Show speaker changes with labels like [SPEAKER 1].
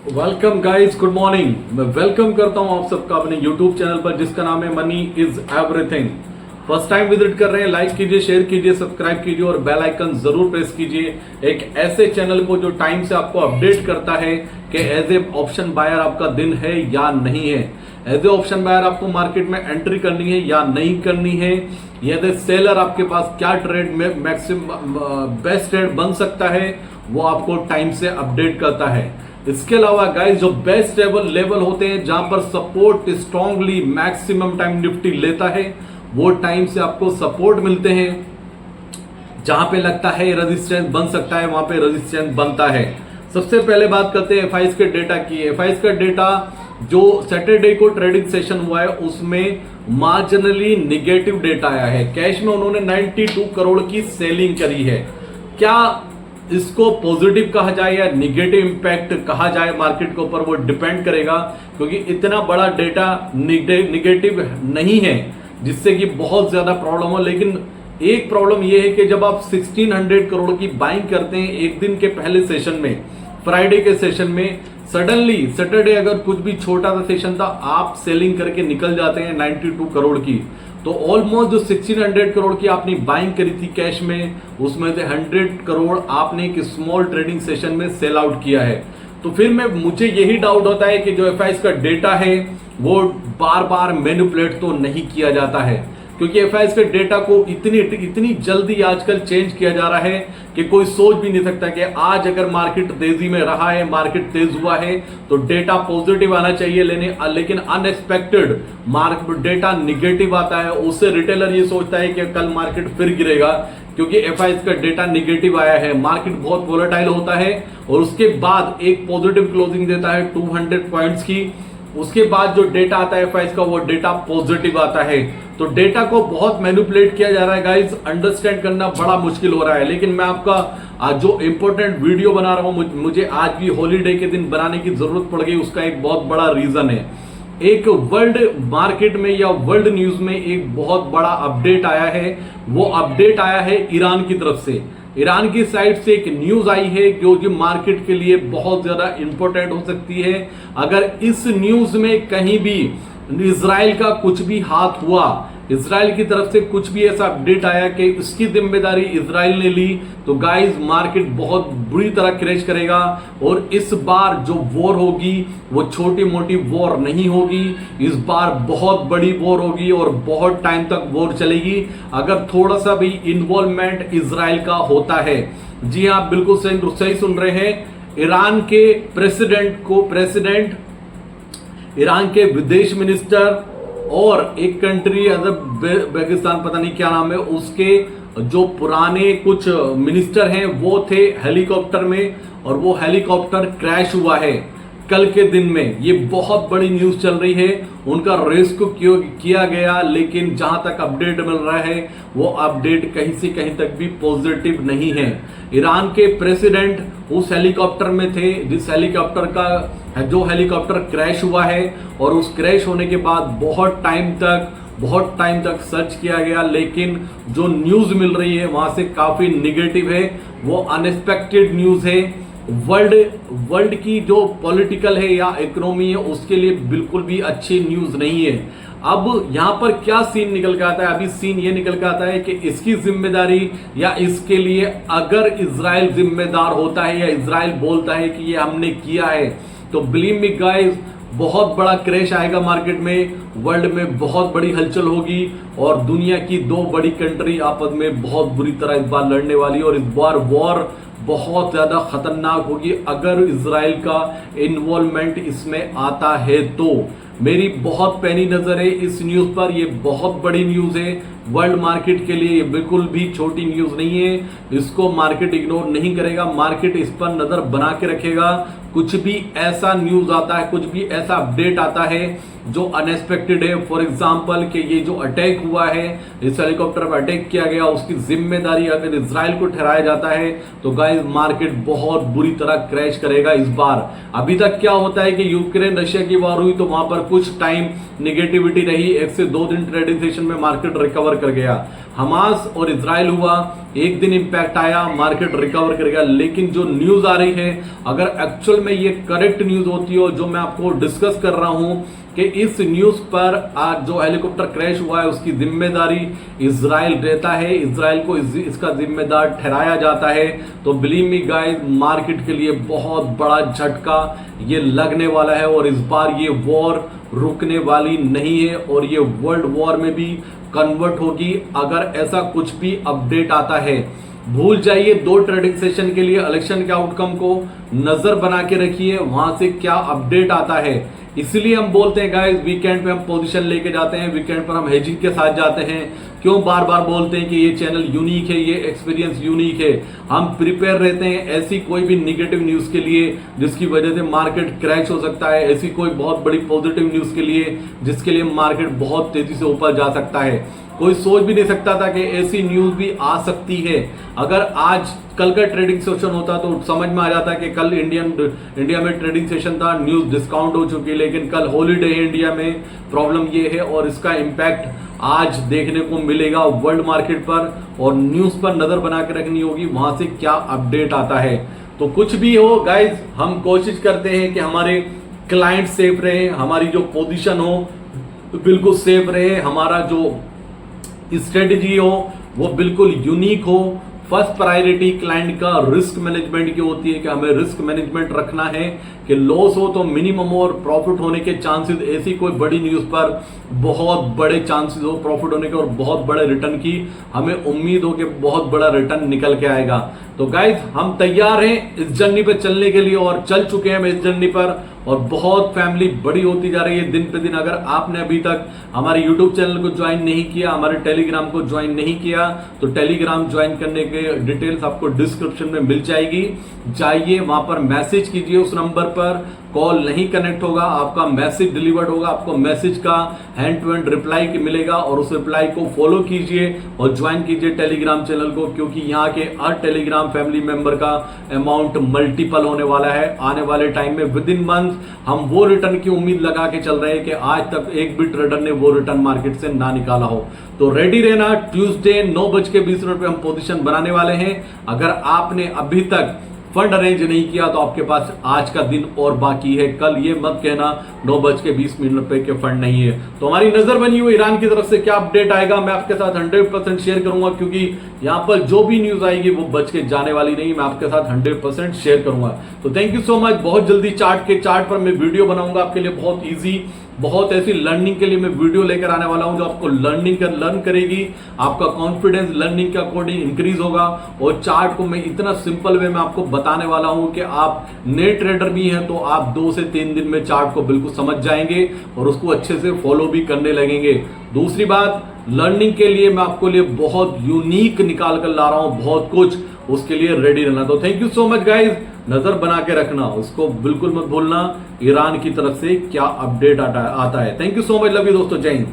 [SPEAKER 1] Welcome guys, good morning. मैं welcome करता हूं आप सबका अपने यूट्यूब चैनल पर जिसका नाम है money is everything. First time visit कर रहे हैं, लाइक कीजिए, शेयर कीजिए, सब्सक्राइब कीजिए और बेल आइकन जरूर प्रेस कीजिए। एक ऐसे चैनल को जो टाइम से आपको अपडेट करता है कि एज ए ऑप्शन बायर आपका दिन है या नहीं है, एज ए ऑप्शन बायर आपको मार्केट में एंट्री करनी है या नहीं करनी है, एज ए सेलर आपके पास क्या ट्रेड में मैक्सिमम बेस्ट ट्रेड बन सकता है, वो आपको टाइम से अपडेट करता है। इसके अलावा गाइस, जो बेस्ट लेवल होते हैं जहां पर support strongly maximum time Nifty लेता है, वो टाइम से आपको सपोर्ट मिलते हैं। जहां पे लगता है रेजिस्टेंस बन सकता है, वहां पे रेजिस्टेंस बनता है। सबसे पहले बात करते हैं एफआईएस के डेटा की। एफआईएस का डेटा जो सैटरडे को ट्रेडिंग सेशन हुआ है उसमें मार्जिनली निगेटिव डेटा आया है। कैश में उन्होंने 92 करोड़ की सेलिंग करी है। क्या इसको पॉजिटिव कहा जाए या निगेटिव इंपैक्ट कहा जाए मार्केट के ऊपर, वो डिपेंड करेगा, क्योंकि इतना बड़ा डेटा निगेटिव नहीं है जिससे कि बहुत ज्यादा प्रॉब्लम हो। लेकिन एक प्रॉब्लम यह है कि जब आप 1600 करोड़ की बाइंग करते हैं एक दिन के पहले सेशन में, फ्राइडे के सेशन में, सडनली सैटरडे अगर कुछ भी छोटा सा सेशन था आप सेलिंग करके निकल जाते हैं 92 करोड़ की, तो ऑलमोस्ट जो 1600 करोड़ की आपने बाइंग करी थी कैश में, उसमें से 100 करोड़ आपने एक स्मॉल ट्रेडिंग सेशन में सेल आउट किया है। तो फिर मुझे यही डाउट होता है कि जो एफआईएस का डेटा है वो बार बार मैनिपुलेट तो नहीं किया जाता है, क्योंकि एफआईएस के डेटा को इतनी जल्दी आजकल चेंज किया जा रहा है कि कोई सोच भी नहीं सकता कि आज अगर मार्केट तेजी में रहा है, मार्केट तेज हुआ है, तो डेटा पॉजिटिव आना चाहिए लेकिन अनएक्सपेक्टेड मार्केट डेटा निगेटिव आता है। उससे रिटेलर ये सोचता है कि कल मार्केट फिर गिरेगा, क्योंकि एफआईएस का डेटा निगेटिव आया है। मार्केट बहुत वोलेटाइल होता है और उसके बाद एक पॉजिटिव क्लोजिंग देता है 200 पॉइंट्स की। उसके बाद जो डेटा आता है एफआईएस का, वो डेटा पॉजिटिव आता है। तो डेटा को बहुत मैनिपुलेट किया जा रहा है गाइस, अंडरस्टैंड करना बड़ा मुश्किल हो रहा है। लेकिन मैं आपका जो इंपॉर्टेंट वीडियो बना रहा हूं, मुझे आज भी हॉलीडे के दिन बनाने की जरूरत पड़ गई, उसका एक बहुत बड़ा रीजन है। एक वर्ल्ड मार्केट में या वर्ल्ड न्यूज में एक बहुत बड़ा अपडेट आया है। वो अपडेट आया है ईरान की तरफ से। ईरान की साइड से एक न्यूज आई है जो कि मार्केट के लिए बहुत ज्यादा इंपॉर्टेंट हो सकती है। अगर इस न्यूज में कहीं भी इजराइल का कुछ भी हाथ हुआ, इजराइल की तरफ से कुछ भी ऐसा अपडेट आया कि उसकी जिम्मेदारी इजराइल ने ली, तो गाइस मार्केट बहुत बुरी तरह क्रैश करेगा। और इस बार जो वॉर होगी वो छोटी मोटी वॉर नहीं होगी, इस बार बहुत बड़ी वॉर होगी और बहुत टाइम तक वॉर चलेगी अगर थोड़ा सा भी इन्वॉल्वमेंट इजराइल का होता है। जी हाँ, बिल्कुल सही सुन रहे हैं। ईरान के प्रेसिडेंट, ईरान के विदेश मिनिस्टर और एक कंट्री अजरबैजान, पता नहीं क्या नाम है, उसके जो पुराने कुछ मिनिस्टर हैं वो थे हेलीकॉप्टर में, और वो हेलीकॉप्टर क्रैश हुआ है कल के दिन में। ये बहुत बड़ी न्यूज चल रही है। उनका रेस्क्यू किया गया, लेकिन जहां तक अपडेट मिल रहा है वो अपडेट कहीं से कहीं तक भी पॉजिटिव नहीं है। ईरान के प्रेसिडेंट उस हेलीकॉप्टर में थे जिस हेलीकॉप्टर का जो हेलीकॉप्टर क्रैश हुआ है, और उस क्रैश होने के बाद बहुत टाइम तक सर्च किया गया, लेकिन जो न्यूज मिल रही है वहां से काफी निगेटिव है। वो अनएक्सपेक्टेड न्यूज है। वर्ल्ड की जो पॉलिटिकल है या इकोनॉमी है उसके लिए बिल्कुल भी अच्छी न्यूज नहीं है। अब यहां पर क्या सीन निकल के आता है? अभी सीन ये निकल के आता है कि इसकी जिम्मेदारी या इसके लिए अगर इजराइल जिम्मेदार होता है या इजराइल बोलता है कि ये हमने किया है, तो बिलीव मी गाइस बहुत बड़ा क्रैश आएगा मार्केट में। वर्ल्ड में बहुत बड़ी हलचल होगी और दुनिया की दो बड़ी कंट्री आपस में बहुत बुरी तरह इस बार लड़ने वाली है, और इस बार वॉर बहुत ज्यादा खतरनाक होगी अगर इजराइल का इन्वॉल्वमेंट इसमें आता है तो। मेरी बहुत पैनी नजर है इस न्यूज पर। ये बहुत बड़ी न्यूज है वर्ल्ड मार्केट के लिए, ये बिल्कुल भी छोटी न्यूज नहीं है। इसको मार्केट इग्नोर नहीं करेगा, मार्केट इस पर नजर बना के रखेगा। कुछ भी ऐसा न्यूज आता है, कुछ भी ऐसा अपडेट आता है जो अनएक्सपेक्टेड है, फॉर एग्जांपल कि ये जो अटैक हुआ है, इस हेलीकॉप्टर पर अटैक किया गया, उसकी जिम्मेदारी अगर इजराइल को ठहराया जाता है तो गाइस मार्केट बहुत बुरी तरह क्रैश करेगा इस बार। अभी तक क्या होता है कि यूक्रेन रशिया की वॉर हुई तो वहां पर कुछ टाइम निगेटिविटी रही, 1 से 2 दिन ट्रेडिंग सेशन में मार्केट रिकवर कर गया। हमास और इजराइल हुआ, एक दिन इंपैक्ट आया, मार्केट रिकवर कर गया। लेकिन जो न्यूज आ रही है, अगर एक्चुअल में ये करेक्ट न्यूज होती हो जो मैं आपको डिस्कस कर रहा हूं कि इस न्यूज पर आज जो हेलीकॉप्टर क्रैश हुआ है उसकी जिम्मेदारी इजराइल रहता है, इजराइल को इसका जिम्मेदार ठहराया जाता है, तो बिलीव मी गाइस, मार्केट के लिए बहुत बड़ा झटका ये लगने वाला है और इस बार ये वॉर रुकने वाली नहीं है और ये वर्ल्ड वॉर में भी कन्वर्ट होगी अगर ऐसा कुछ भी अपडेट आता है। भूल जाइए 2 ट्रेडिंग सेशन के लिए इलेक्शन के आउटकम को, नजर बना के रखिए वहां से क्या अपडेट आता है। इसलिए हम बोलते हैं गाइस, वीकेंड पे हम पोजीशन लेके जाते हैं, वीकेंड पर हम हेजिंग के साथ जाते हैं। क्यों बार बार बोलते हैं कि ये चैनल यूनिक है, ये एक्सपीरियंस यूनिक है। हम प्रिपेयर रहते हैं ऐसी कोई भी निगेटिव न्यूज के लिए जिसकी वजह से मार्केट क्रैश हो सकता है, ऐसी कोई बहुत बड़ी पॉजिटिव न्यूज के लिए जिसके लिए मार्केट बहुत तेजी से ऊपर जा सकता है। कोई सोच भी नहीं सकता था कि ऐसी न्यूज भी आ सकती है। अगर आज कल का ट्रेडिंग सेशन होता तो समझ में आ जाता कि कल इंडिया में ट्रेडिंग सेशन था, न्यूज डिस्काउंट हो चुकी है, लेकिन कल हॉलीडे है इंडिया में। प्रॉब्लम ये है और इसका इंपैक्ट आज देखने को मिलेगा वर्ल्ड मार्केट पर और न्यूज पर नजर बना के रखनी होगी वहां से क्या अपडेट आता है। तो कुछ भी हो गाइज, हम कोशिश करते हैं कि हमारे क्लाइंट सेफ रहे, हमारी जो पोजीशन हो बिल्कुल सेफ रहे, हमारा जो स्ट्रेटेजी हो वो बिल्कुल यूनिक हो। फर्स्ट प्रायोरिटी क्लाइंट का रिस्क मैनेजमेंट की होती है कि हमें रिस्क मैनेजमेंट रखना है कि लॉस हो तो मिनिमम और प्रॉफिट होने के चांसेस, ऐसी कोई बड़ी न्यूज पर बहुत बड़े चांसेस हो प्रॉफिट होने के और बहुत बड़े रिटर्न की, हमें उम्मीद हो कि बहुत बड़ा रिटर्न निकल के आएगा। तो गाइज, हम तैयार हैं इस जर्नी पे चलने के लिए और चल चुके हैं हम इस जर्नी पर और बहुत फैमिली बड़ी होती जा रही है दिन पे दिन। अगर आपने अभी तक हमारे YouTube चैनल को ज्वाइन नहीं किया, हमारे टेलीग्राम को ज्वाइन नहीं किया, तो टेलीग्राम ज्वाइन करने के डिटेल्स आपको डिस्क्रिप्शन में मिल जाएगी। जाइए वहां पर मैसेज कीजिए, उस नंबर पर कॉल नहीं कनेक्ट होगा, आपका मैसेज डिलीवर्ड होगा, आपको मैसेज का हैंड टू हैंड रिप्लाई मिलेगा और उस रिप्लाई को फॉलो कीजिए और ज्वाइन कीजिए टेलीग्राम चैनल को, क्योंकि यहाँ के हर टेलीग्राम फैमिली मेंबर का अमाउंट मल्टीपल होने वाला है आने वाले टाइम में। विद इन मंथ हम वो रिटर्न की उम्मीद लगा के चल रहे हैं कि आज तक एक भी ट्रेडर ने वो रिटर्न मार्केट से ना निकाला हो। तो रेडी रहना, ट्यूसडे 9:20 पे हम पोजीशन बनाने वाले हैं। अगर आपने अभी तक फंड अरेंज नहीं किया तो आपके पास आज का दिन और बाकी है। कल ये मत कहना 9:20 पे के फंड नहीं है। तो हमारी नजर बनी हुई ईरान की तरफ से क्या अपडेट आएगा मैं आपके साथ 100% शेयर करूंगा, क्योंकि यहां पर जो भी न्यूज आएगी वो बच के जाने वाली नहीं, मैं आपके साथ 100% शेयर करूंगा। तो थैंक यू सो मच। बहुत जल्दी चार्ट पर मैं वीडियो बनाऊंगा आपके लिए, बहुत ईजी, बहुत ऐसी लर्निंग के लिए मैं वीडियो लेकर आने वाला हूं जो आपको लर्न करेगी, आपका कॉन्फिडेंस लर्निंग के अकॉर्डिंग इंक्रीज होगा। और चार्ट को मैं इतना सिंपल वे में आपको बताने वाला हूं कि आप नए ट्रेडर भी हैं तो आप 2 से 3 दिन में चार्ट को बिल्कुल समझ जाएंगे और उसको अच्छे से फॉलो भी करने लगेंगे। दूसरी बात, लर्निंग के लिए मैं आपको लिए बहुत यूनिक निकाल कर ला रहा हूं, बहुत कुछ, उसके लिए रेडी रहना। तो thank you so much guys. नजर बना के रखना, उसको बिल्कुल मत भूलना ईरान की तरफ से क्या अपडेट आता है। Thank you so much, love you दोस्तों, जय हिंद।